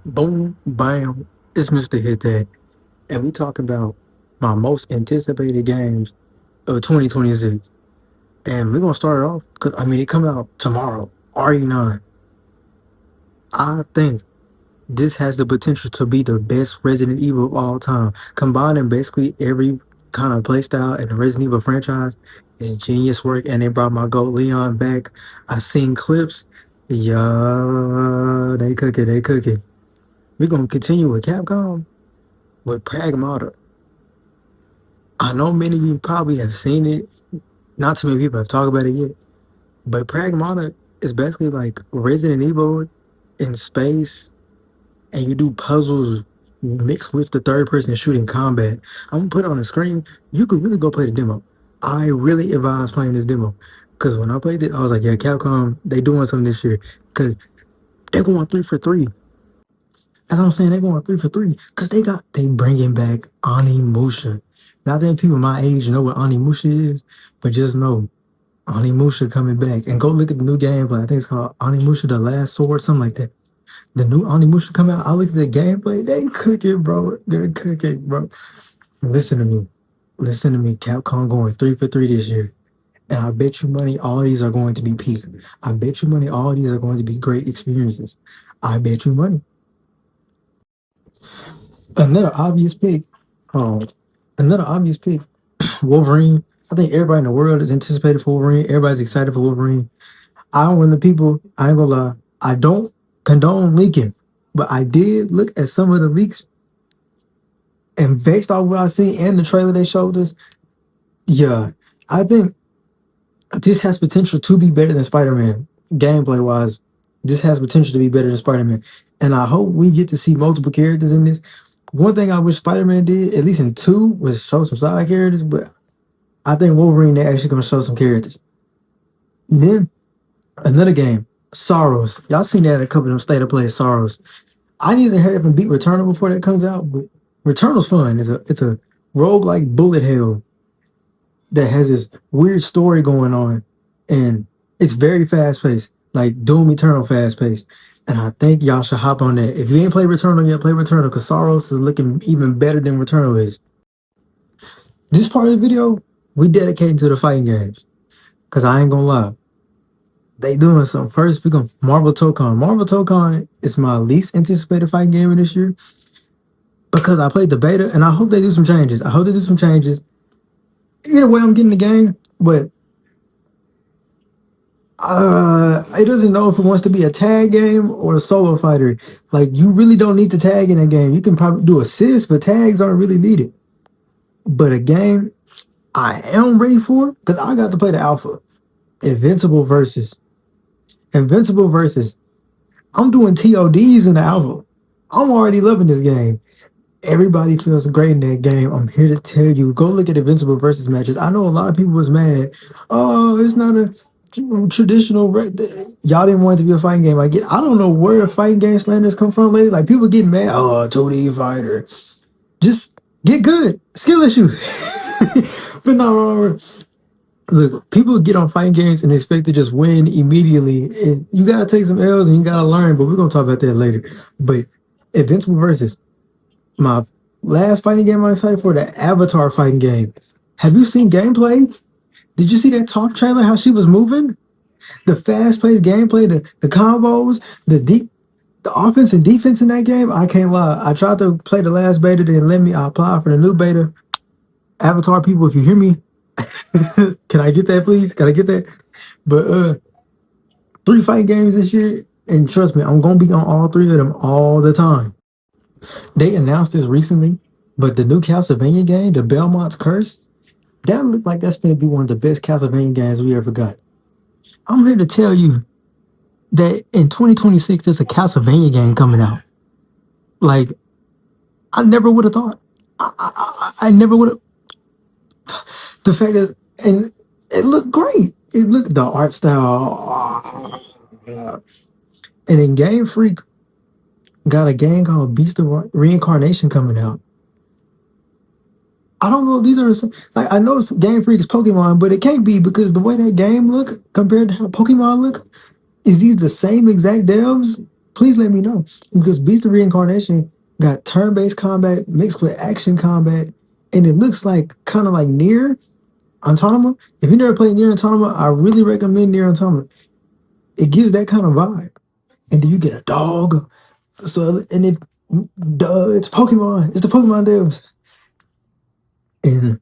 Boom, bam. It's Mr. Hit That. And we talk about my most anticipated games of 2026. And we're going to start it off because, it comes out tomorrow, RE9. I think this has the potential to be the best Resident Evil of all time. Combining basically every kind of playstyle in the Resident Evil franchise is genius work. And they brought my GOAT Leon back. I seen clips. Yeah, they cook it, they cook it. We're going to continue with Capcom with Pragmata. I know many of you probably have seen it. Not too many people have talked about it yet. But Pragmata is basically like Resident Evil in space, and you do puzzles mixed with the third person shooting combat. I'm gonna put it on the screen. You could really go play the demo. I really advise playing this demo. Because when I played it, I was like, yeah, Capcom, they doing something this year. Because they're going three for three. As I'm saying, they're going three for three. Because they bringing back Musha. Not that people my age know what Musha is, but just know Musha coming back. And go look at the new gameplay. I think it's called Musha The Last Sword, something like that. The new Musha come out. I look at the gameplay. They cooking, bro. They're cooking, bro. Listen to me. Listen to me. Capcom going three for three this year. And I bet you money all these are going to be peak. I bet you money all these are going to be great experiences. I bet you money. Another obvious pick. Oh, another obvious pick. Wolverine. I think everybody in the world is anticipated for Wolverine. Everybody's excited for Wolverine. I'm one of the people, I ain't gonna lie, I don't condone leaking, but I did look at some of the leaks, and based off what I see and the trailer they showed us, yeah, I think this has potential to be better than Spider-Man. Gameplay wise, this has potential to be better than Spider-Man. And I hope we get to see multiple characters in this. One thing I wish Spider-Man did, at least in 2, was show some side characters, but I think Wolverine, they're actually gonna show some characters. And then another game, Sorrows. Y'all seen that in a couple of them state of play Sorrows. I need to have him beat Returnal before that comes out, but Returnal's fun. It's a roguelike bullet hell that has this weird story going on, and it's very fast paced, like Doom Eternal fast paced. And I think y'all should hop on that. If you ain't played Returnal yet, play Returnal because Sorrows is looking even better than Returnal is. This part of the video we dedicating to the fighting games because I ain't gonna lie. They doing something. First, we're gonna Marvel Tokon. Marvel Tokon is my least anticipated fighting game of this year because I played the beta and I hope they do some changes. I hope they do some changes. Either way, I'm getting the game, but it doesn't know if it wants to be a tag game or a solo fighter. Like you really don't need to tag in a game. You can probably do assists, but tags aren't really needed. But a game I am ready for because I got to play the alpha. Invincible versus Invincible versus. I'm doing TODs in the alpha. I'm already loving this game. Everybody feels great in that game. I'm here to tell you, go look at Invincible versus matches. I know a lot of people was mad. Oh, it's not a traditional. Y'all didn't want it to be a fighting game. I don't know where fighting game slanders come from lately. Like people get mad. Oh, 2D fighter. Just get good. Skill issue. But no, look, people get on fighting games and expect to just win immediately. And you gotta take some L's and you gotta learn. But we're gonna talk about that later. But Invincible versus my last fighting game I'm excited for, the Avatar fighting game. Have you seen gameplay? Did you see that talk trailer? How she was moving, the fast-paced gameplay, the combos, the offense and defense in that game. I can't lie. I tried to play the last beta, they didn't let me. I applied for the new beta. Avatar people, if you hear me, can I get that, please? Can I get that? But 3 fighting games this year, and trust me, I'm gonna be on all 3 of them all the time. They announced this recently, but the new Castlevania game, the Belmont's Curse, that looked like that's going to be one of the best Castlevania games we ever got. I'm here to tell you that in 2026, there's a Castlevania game coming out. Like, I never would have thought. I never would have. The fact is, and it looked great. It looked the art style. And then Game Freak got a game called Beast of Reincarnation coming out. I don't know if these are like I know it's Game Freak is Pokemon, but it can't be because the way that game look compared to how Pokemon look, is these the same exact devs? Please let me know because Beast of Reincarnation got turn-based combat mixed with action combat, and it looks like kind of like Near Automata. If you never played Near Automata, I really recommend Near Automata. It gives that kind of vibe, and then you get a dog. So and it, duh, it's Pokemon. It's the Pokemon devs. And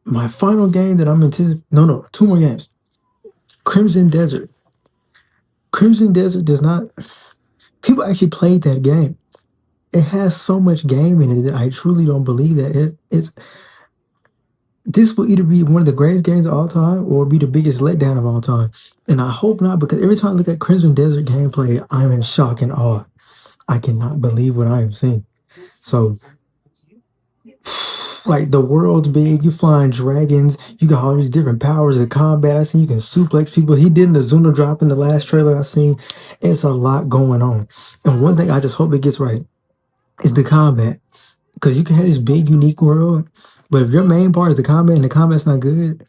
my final game that I'm anticipating. No, two more games. Crimson Desert. Crimson Desert does not. People actually played that game. It has so much game in it that I truly don't believe that it's. This will either be one of the greatest games of all time or be the biggest letdown of all time. And I hope not, because every time I look at Crimson Desert gameplay, I'm in shock and awe. I cannot believe what I am seeing. So, like, the world's big, you flying dragons, you got all these different powers of combat. I seen you can suplex people. He did the Zuna drop in the last trailer I seen. It's a lot going on. And one thing I just hope it gets right is the combat. Because you can have this big, unique world, but if your main part is the combat and the combat's not good,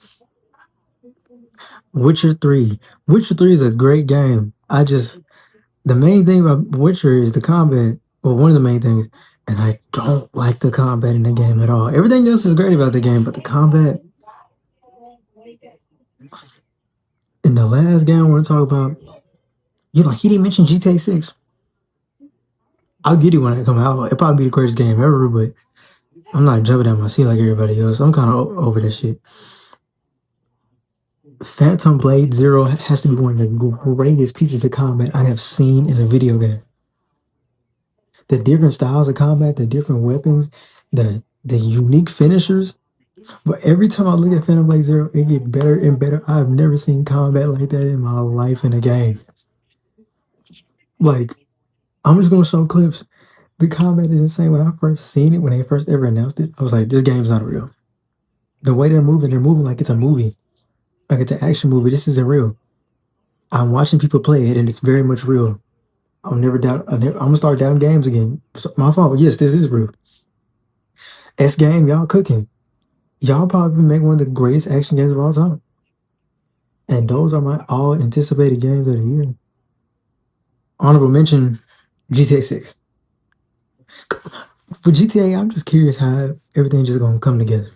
Witcher 3. Witcher 3 is a great game. The main thing about Witcher is the combat, or one of the main things, and I don't like the combat in the game at all. Everything else is great about the game, but the combat in the last game I want to talk about, he didn't mention GTA 6. I'll get it when it comes out. It'll probably be the greatest game ever, but I'm not jumping at my seat like everybody else. I'm kind of over that shit. Phantom Blade Zero has to be one of the greatest pieces of combat I have seen in a video game. The different styles of combat, the different weapons, the unique finishers. But every time I look at Phantom Blade Zero, it gets better and better. I've never seen combat like that in my life in a game. Like, I'm just gonna show clips. The combat is insane. When I first seen it, when they first ever announced it, I was like, this game's not real. The way they're moving like it's a movie. Like it's an action movie. This isn't real. I'm watching people play it and it's very much real. I'll never doubt. I'm gonna start doubting games again. So, my fault. Yes, this is real. S game, y'all cooking. Y'all probably make one of the greatest action games of all time. And those are my all anticipated games of the year. Honorable mention, GTA 6. For GTA, I'm just curious how everything just gonna come together.